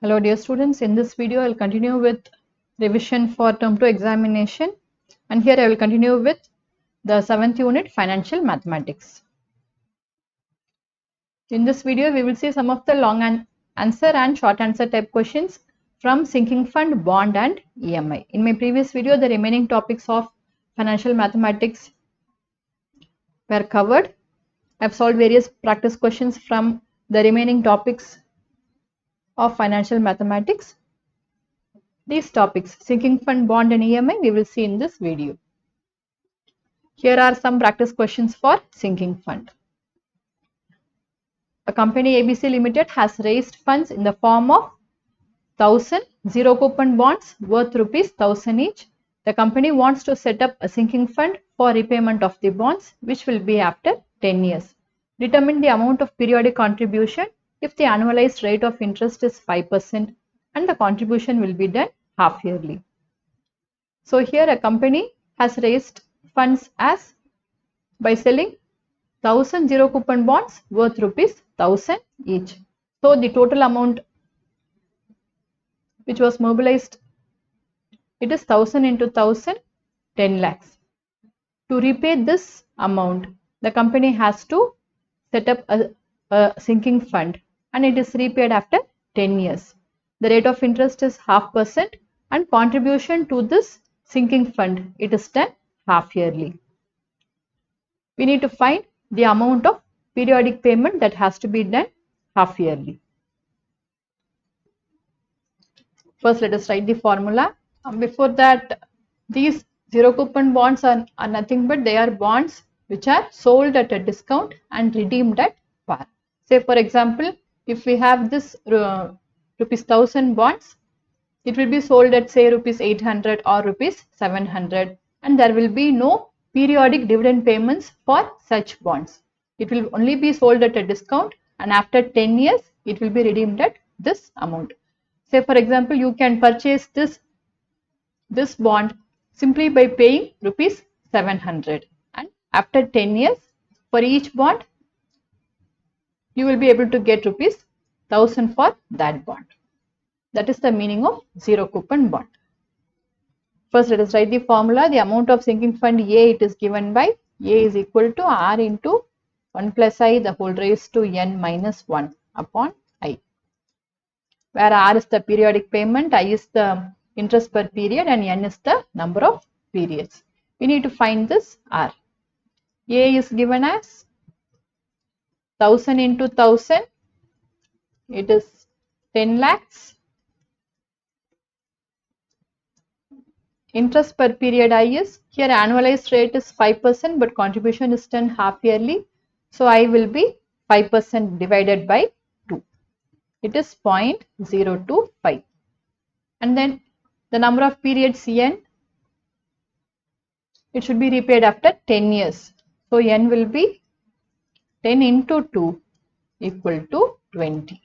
Hello dear students, in this video I will continue with revision for term 2 examination, and here I will continue with the 7th unit financial mathematics. In this video we will see some of the long answer and short answer type questions from sinking fund, bond and EMI. In my previous video the remaining topics of financial mathematics were covered. I have solved various practice questions from the remaining topics of financial mathematics. These topics, sinking fund, bond and EMI, we will see in this video. Here are some practice questions for sinking fund. A company ABC Limited has raised funds in the form of 1000 zero coupon bonds worth rupees 1000 each. The company wants to set up a sinking fund for repayment of the bonds, which will be after 10 years. Determine the amount of periodic contribution if the annualized rate of interest is 5% and the contribution will be done half yearly. So here a company has raised funds as by selling 1000 zero coupon bonds worth rupees 1000 each. So the total amount which was mobilized, it is 1000 into 1000, 10 lakhs. To repay this amount, the company has to set up a sinking fund, and it is repaid after 10 years. The rate of interest is 0.5% and contribution to this sinking fund, it is done half yearly. We need to find the amount of periodic payment that has to be done half yearly. First, let us write the formula. Before that, these zero coupon bonds are nothing but they are bonds which are sold at a discount and redeemed at par. Say for example, if we have this rupees 1000 bonds, it will be sold at say rupees 800 or rupees 700, and there will be no periodic dividend payments for such bonds. It will only be sold at a discount, and after 10 years it will be redeemed at this amount. Say for example, you can purchase this bond simply by paying rupees 700, and after 10 years for each bond you will be able to get rupees 1000 for that bond. That is the meaning of zero coupon bond. First, let us write the formula. The amount of sinking fund A, it is given by A is equal to R into 1 plus I the whole raised to n minus 1 upon I, where R is the periodic payment, I is the interest per period, and n is the number of periods. We need to find this R. A is given as 1000 into 1000, it is 10 lakhs. Interest per period I is, here annualized rate is 5%, but contribution is done half yearly. So I will be 5% divided by 2. It is 0.025. And then the number of periods n, it should be repaid after 10 years. So n will be 10 into 2 equal to 20.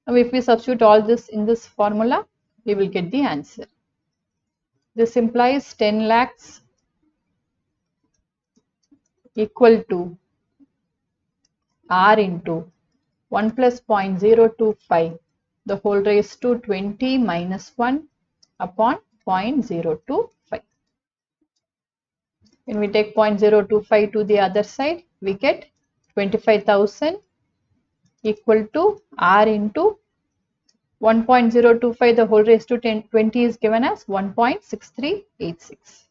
Now if we substitute all this in this formula, we will get the answer. This implies 10 lakhs equal to R into 1 plus 0.025 the whole raised to 20 minus 1 upon 0.025. When we take 0.025 to the other side, we get 25,000 equal to R into 1.025 the whole raised to 20 is given as 1.6386.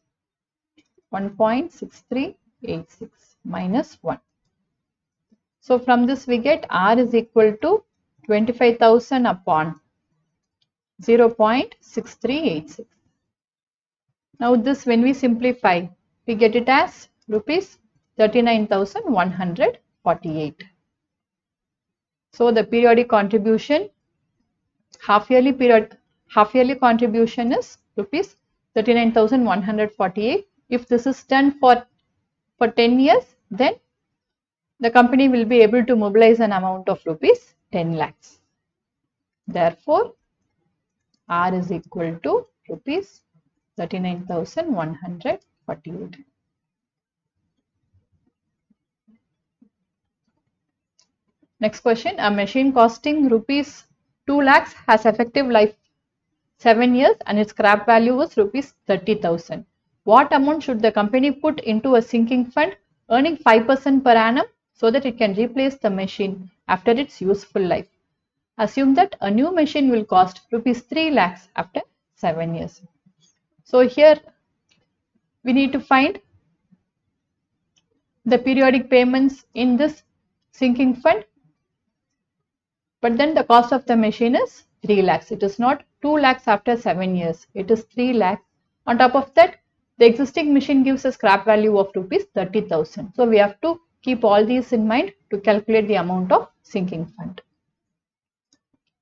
1.6386 minus 1. So from this we get R is equal to 25,000 upon 0.6386. Now this when we simplify, we get it as rupees 39,148. So the periodic contribution, half yearly contribution is rupees 39,148. If this is done for 10 years, then the company will be able to mobilize an amount of rupees 10 lakhs. Therefore, R is equal to rupees 39,148. Next question, a machine costing rupees 2 lakhs has effective life 7 years and its scrap value was rupees 30,000. What amount should the company put into a sinking fund earning 5% per annum so that it can replace the machine after its useful life? Assume that a new machine will cost rupees 3 lakhs after 7 years. So here we need to find the periodic payments in this sinking fund, but then the cost of the machine is 3 lakhs. It is not 2 lakhs after 7 years. It is 3 lakhs. On top of that, the existing machine gives a scrap value of rupees 30,000. So we have to keep all these in mind to calculate the amount of sinking fund.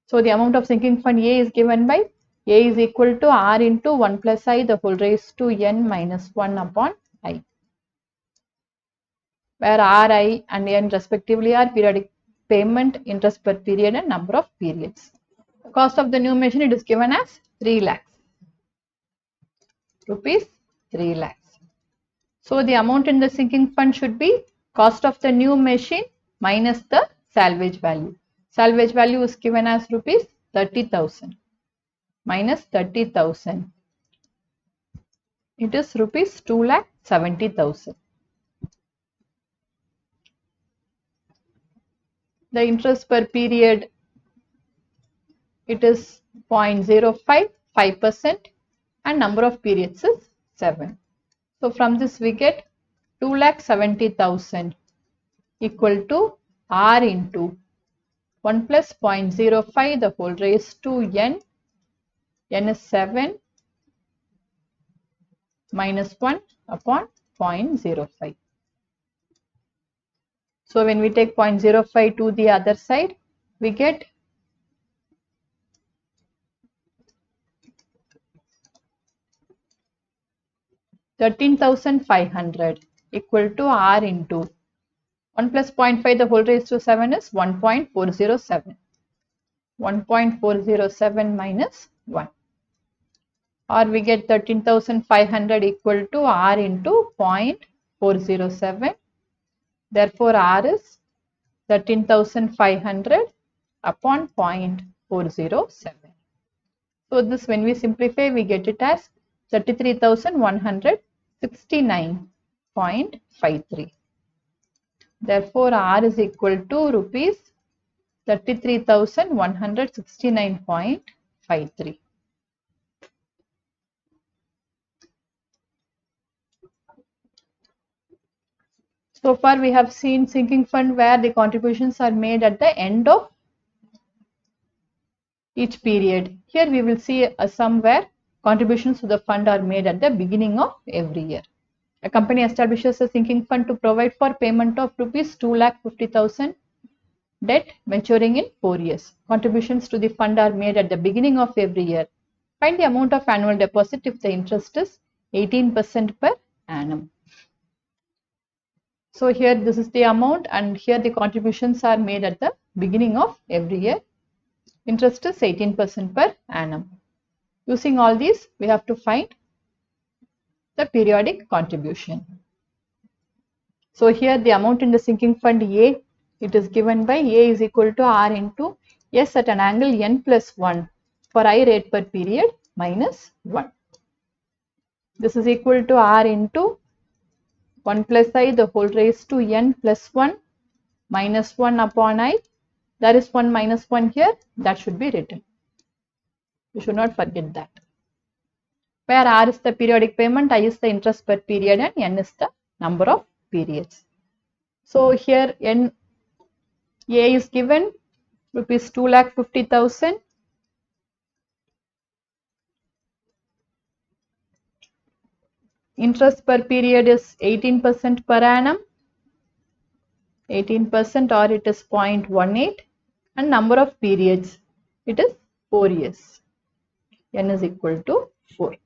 So the amount of sinking fund A is given by A is equal to R into 1 plus I the whole raised to N minus 1 upon I, where R, I and N respectively are periodic payment, interest per period and number of periods. The cost of the new machine, it is given as 3 lakhs. Rupees 3 lakhs. So the amount in the sinking fund should be cost of the new machine minus the salvage value. Salvage value is given as rupees 30,000 minus 30,000. It is rupees 2,70,000. The interest per period, it is 0.05, 5%, and number of periods is 7. So from this we get 2,70,000 equal to R into 1 plus 0.05 the whole raised to N. N is 7 minus 1 upon 0.05. So when we take 0.05 to the other side, we get 13,500 equal to R into 1 plus 0.5 the whole raised to 7 is 1.407. 1.407 minus 1. Or we get 13,500 equal to R into 0.407. Therefore, R is 13,500 upon 0.407. So this, when we simplify, we get it as 33,169.53. Therefore, R is equal to rupees 33,169.53. So far we have seen sinking fund where the contributions are made at the end of each period. Here we will see a sum where contributions to the fund are made at the beginning of every year. A company establishes a sinking fund to provide for payment of rupees 2,50,000 debt maturing in 4 years. Contributions to the fund are made at the beginning of every year. Find the amount of annual deposit if the interest is 18% per annum. So here this is the amount and here the contributions are made at the beginning of every year. Interest is 18% per annum. Using all these, we have to find the periodic contribution. So here the amount in the sinking fund A, it is given by A is equal to R into S at an angle N plus 1 for I rate per period minus 1. This is equal to R into 1 plus I the whole raised to N plus 1 minus 1 upon I. There is 1 minus 1 here, that should be written. You should not forget that. Where R is the periodic payment, I is the interest per period and N is the number of periods. So here A is given rupees 2,50,000. Interest per period is 18% per annum. 18% or it is 0.18 and number of periods, it is 4 years. N is equal to 4.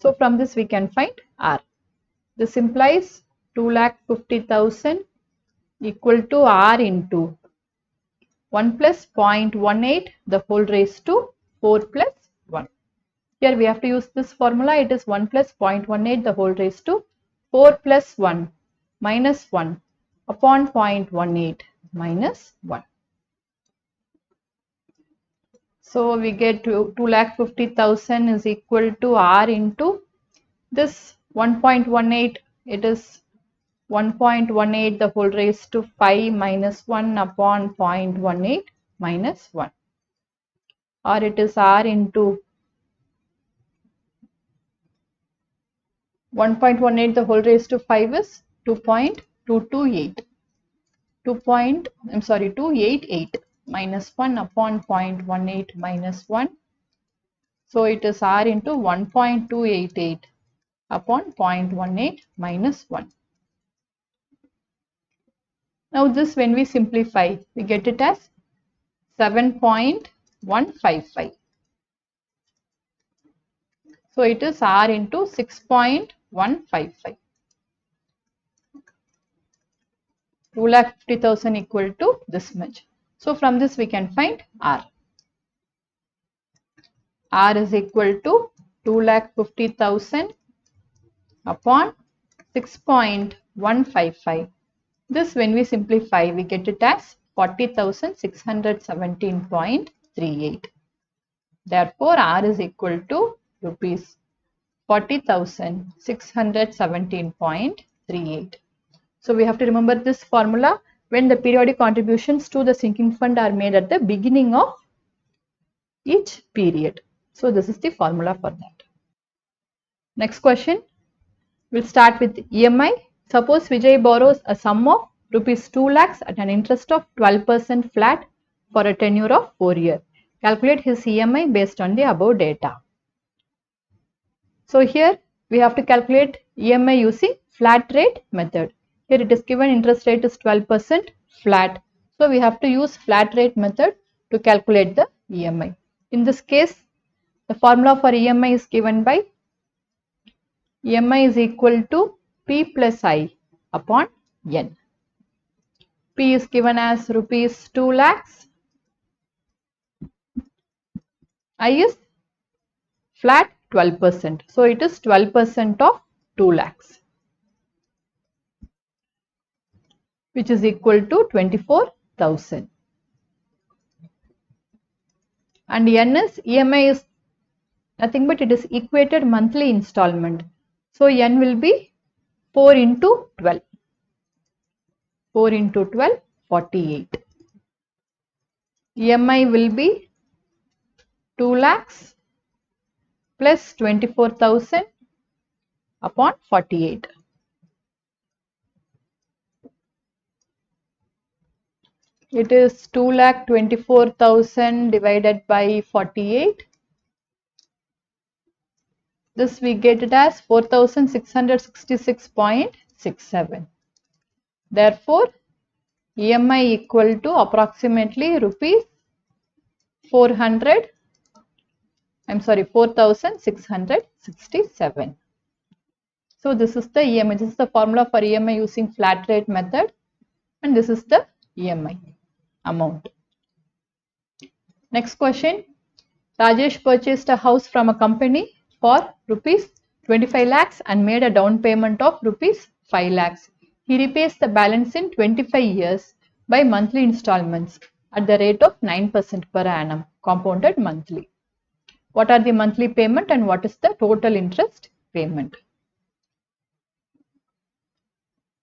So from this we can find R. This implies 2,50,000 equal to R into 1 plus 0.18 the whole raised to 4 plus 1. Here we have to use this formula. It is 1 plus 0.18 the whole raised to 4 plus 1 minus 1 upon 0.18 minus 1. So we get 2,50,000 is equal to R into this 1.18. It is 1.18 the whole raised to 5 minus 1 upon 0.18 minus 1. Or it is R into 1.18 the whole raised to 5 is 2.228. 288 minus 1 upon 0.18 minus 1. So it is R into 1.288 upon 0.18 minus 1. Now this when we simplify, we get it as 7.155. So it is R into 6.155. 2,50,000 equal to this much. So from this we can find R. R is equal to 2,50,000 upon 6.155. This when we simplify, we get it as 40,617.38. Therefore, R is equal to rupees 40,617.38. So we have to remember this formula when the periodic contributions to the sinking fund are made at the beginning of each period. So this is the formula for that. Next question. We'll start with EMI. Suppose Vijay borrows a sum of rupees 2 lakhs at an interest of 12% flat for a tenure of 4 years. Calculate his EMI based on the above data. So here we have to calculate EMI using flat rate method. Here it is given interest rate is 12% flat. So we have to use flat rate method to calculate the EMI. In this case, the formula for EMI is given by EMI is equal to P plus I upon N. P is given as rupees 2 lakhs. I is flat 12%. So it is 12% of 2 lakhs, which is equal to 24,000. And N is EMI is nothing but it is equated monthly installment. So N will be 4 into 12. 4 into 12, 48. EMI will be 2 lakhs plus 24,000 upon 48. It is 2,24,000 divided by 48. This we get it as 4,666.67. Therefore, EMI equal to approximately rupees 4,667. So this is the EMI. This is the formula for EMI using flat rate method, and this is the EMI amount. Next question. Rajesh purchased a house from a company for rupees 25 lakhs and made a down payment of rupees 5 lakhs. He repays the balance in 25 years by monthly installments at the rate of 9% per annum, compounded monthly. What are the monthly payment and what is the total interest payment?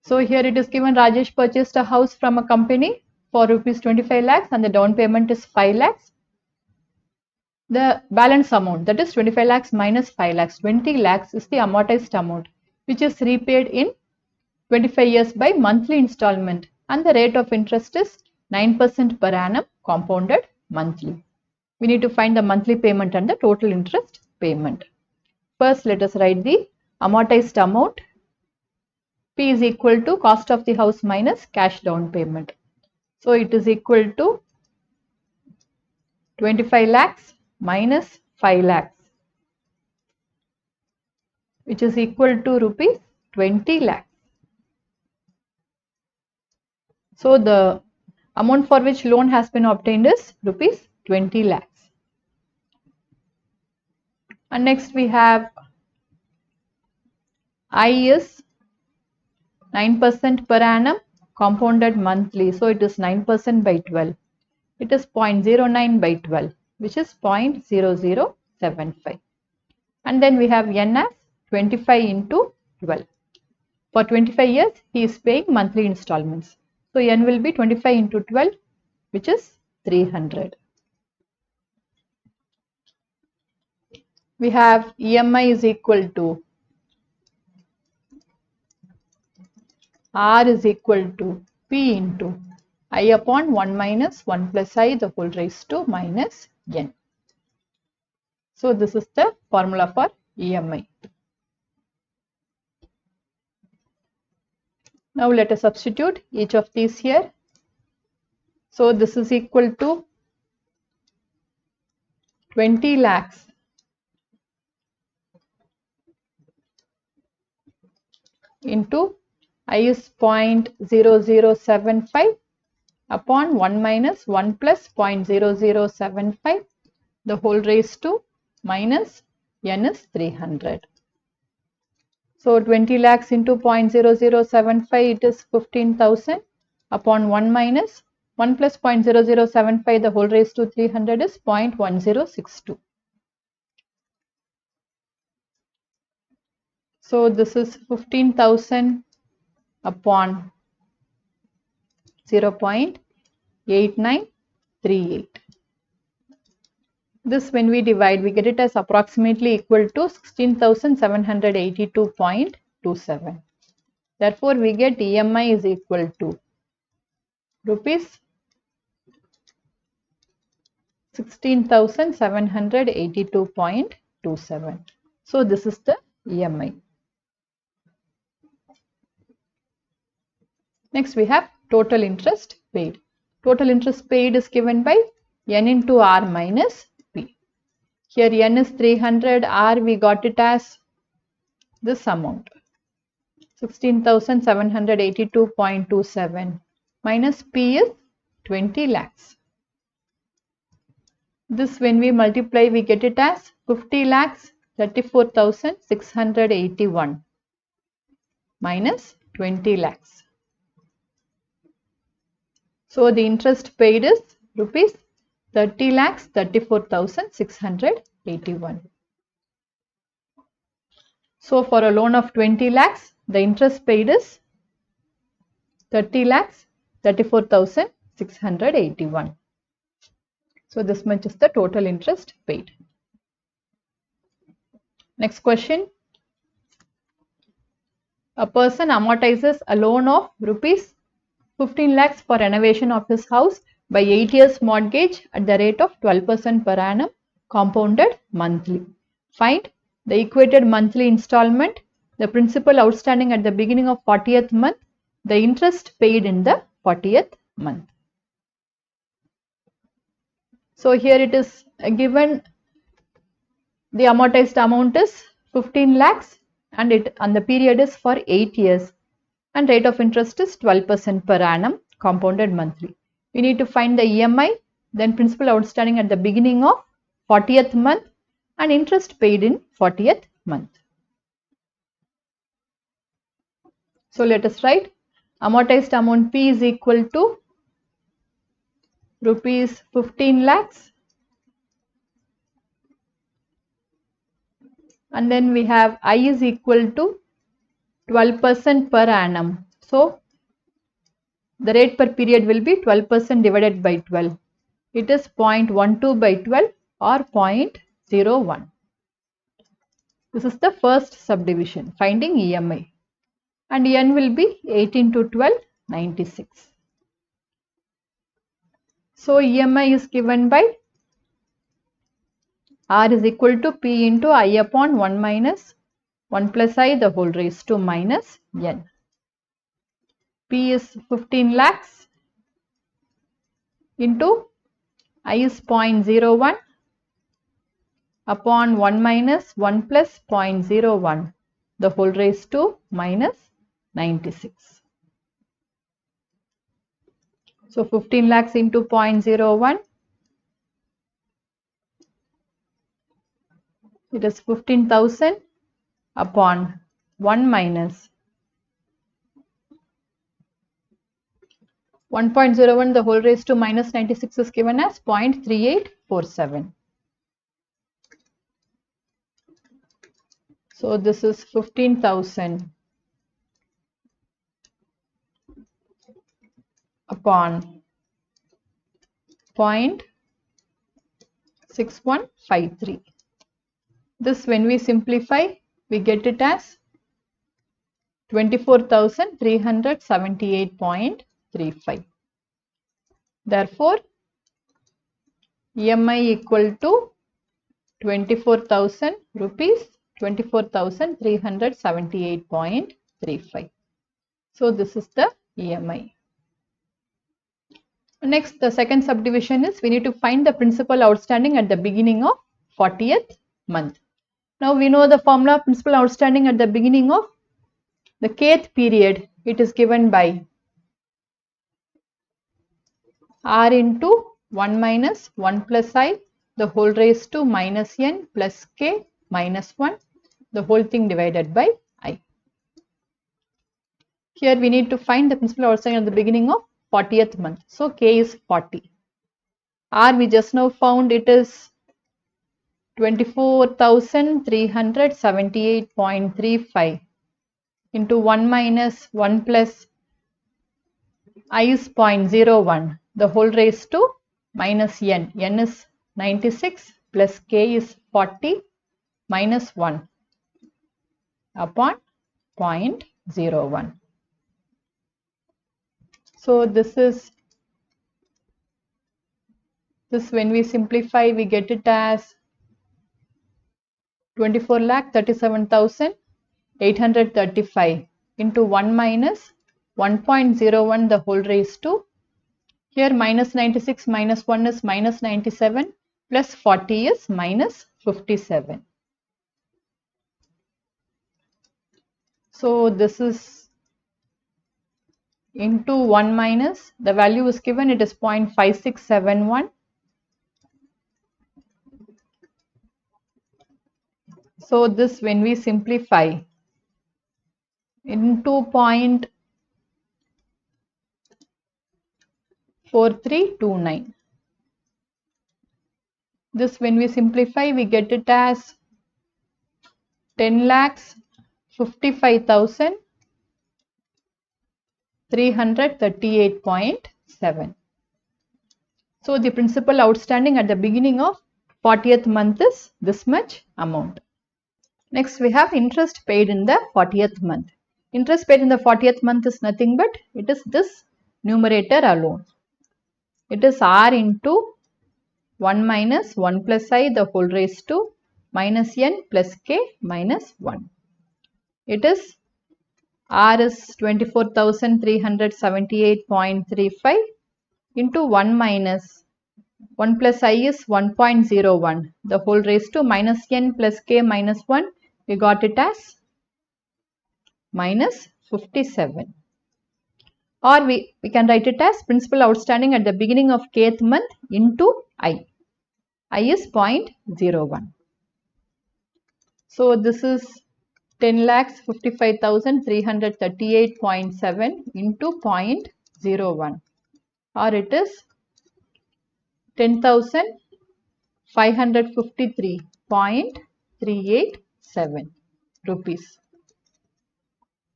So here it is given Rajesh purchased a house from a company for rupees 25 lakhs and the down payment is 5 lakhs. The balance amount, that is 25 lakhs minus 5 lakhs, 20 lakhs is the amortized amount which is repaid in 25 years by monthly installment, and the rate of interest is 9% per annum, compounded monthly. We need to find the monthly payment and the total interest payment. First, let us write the amortized amount. P is equal to cost of the house minus cash down payment. So it is equal to 25 lakhs minus 5 lakhs, which is equal to rupees 20 lakhs. So the amount for which loan has been obtained is rupees 20 lakhs. And next we have I is 9% per annum, compounded monthly. So it is 9% by 12. It is 0.09 by 12. which is 0.0075. And then we have N as 25 into 12. For 25 years, he is paying monthly installments. So N will be 25 into 12, which is 300. We have EMI is equal to R is equal to P into I upon 1 minus 1 plus I the whole raised to minus N. So this is the formula for EMI. Now let us substitute each of these here. So this is equal to 20 lakhs into I is 0.0075 upon 1 minus 1 plus 0.0075 the whole raised to minus N is 300. So 20 lakhs into 0.0075 it is 15,000 upon 1 minus 1 plus 0.0075 the whole raised to 300 is 0.1062. So this is 15,000 upon 0.8938. This when we divide, we get it as approximately equal to 16,782.27. Therefore, we get EMI is equal to rupees 16,782.27. So this is the EMI. Next we have total interest paid. Total interest paid is given by N into R minus P. Here N is 300, R we got it as this amount 16,782.27 minus P is 20 lakhs. This when we multiply we get it as 50 lakhs 34,681 minus 20 lakhs. So the interest paid is rupees 30 lakhs 34,681. So for a loan of 20 lakhs, the interest paid is 30 lakhs 34,681. So this much is the total interest paid. Next question. A person amortizes a loan of rupees 15 lakhs for renovation of his house by 8 years mortgage at the rate of 12% per annum compounded monthly. Find the equated monthly installment, the principal outstanding at the beginning of 40th month, the interest paid in the 40th month. So here it is given the amortized amount is 15 lakhs and the period is for 8 years and rate of interest is 12% per annum compounded monthly. We need to find the EMI, then principal outstanding at the beginning of 40th month and interest paid in 40th month. So let us write amortized amount P is equal to rupees 15 lakhs and then we have I is equal to 12% per annum. So the rate per period will be 12% divided by 12. It is 0.12 by 12 or 0.01. This is the first subdivision, finding EMI. And N will be 8 into 12, 96. So EMI is given by R is equal to P into I upon 1 minus 1 plus I the whole raised to minus N. P is 15 lakhs into I is 0.01 upon 1 minus 1 plus 0.01 the whole raised to minus 96. So 15 lakhs into 0.01, it is 15,000 upon 1 minus 1.01 the whole raised to minus 96 is given as 0.3847. So this is 15,000 upon 0.6153. This when we simplify, we get it as 24,378.35. Therefore, EMI equal to 24,000 rupees, 24,378.35. So this is the EMI. Next, the second subdivision is we need to find the principal outstanding at the beginning of 40th month. Now we know the formula principal outstanding at the beginning of the kth period. It is given by R into 1 minus 1 plus I the whole raised to minus n plus k minus 1 the whole thing divided by I. Here we need to find the principal outstanding at the beginning of 40th month. So k is 40. R we just now found it is 24,378.35 into 1 minus 1 plus I is 0.01 the whole raised to minus n. N is 96 plus k is 40 minus 1 upon 0.01. So this when we simplify we get it as 24,37,835 into 1 minus 1.01 the whole raised to, here minus 96 minus 1 is minus 97 plus 40 is minus 57. So this is into 1 minus, the value is given, it is 0.5671. So this when we simplify into 0.4329. This when we simplify we get it as 10,55,338.7. So the principal outstanding at the beginning of 40th month is this much amount. Next we have interest paid in the 40th month. Interest paid in the 40th month is nothing but it is this numerator alone. It is R into 1 minus 1 plus I the whole raised to minus n plus k minus 1. It is R is 24,378.35 into 1 minus 1 plus I is 1.01 the whole raised to minus n plus k minus 1. We got it as minus 57. Or we can write it as principal outstanding at the beginning of kth month into I. I is 0.01. So this is 10,55,338.7 into 0.01 or it is 10,553.387 rupees.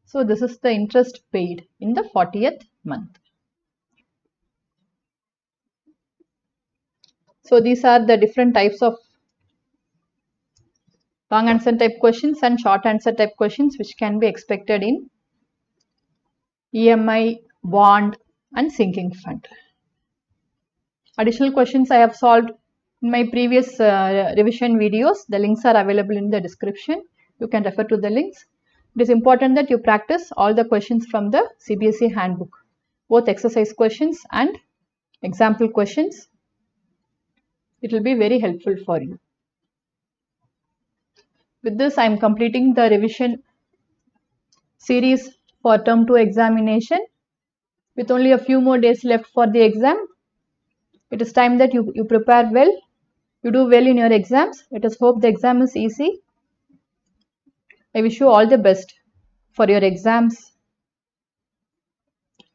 So this is the interest paid in the 40th month. So these are the different types of long answer type questions and short answer type questions which can be expected in EMI, bond and sinking fund. Additional questions I have solved in my previous revision videos. The links are available in the description. You can refer to the links. It is important that you practice all the questions from the CBSE Handbook, both exercise questions and example questions. It will be very helpful for you. With this, I am completing the revision series for term 2 examination. With only a few more days left for the exam, it is time that you prepare well, you do well in your exams. Let us hope the exam is easy. I wish you all the best for your exams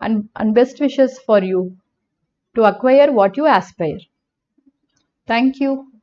and best wishes for you to acquire what you aspire. Thank you.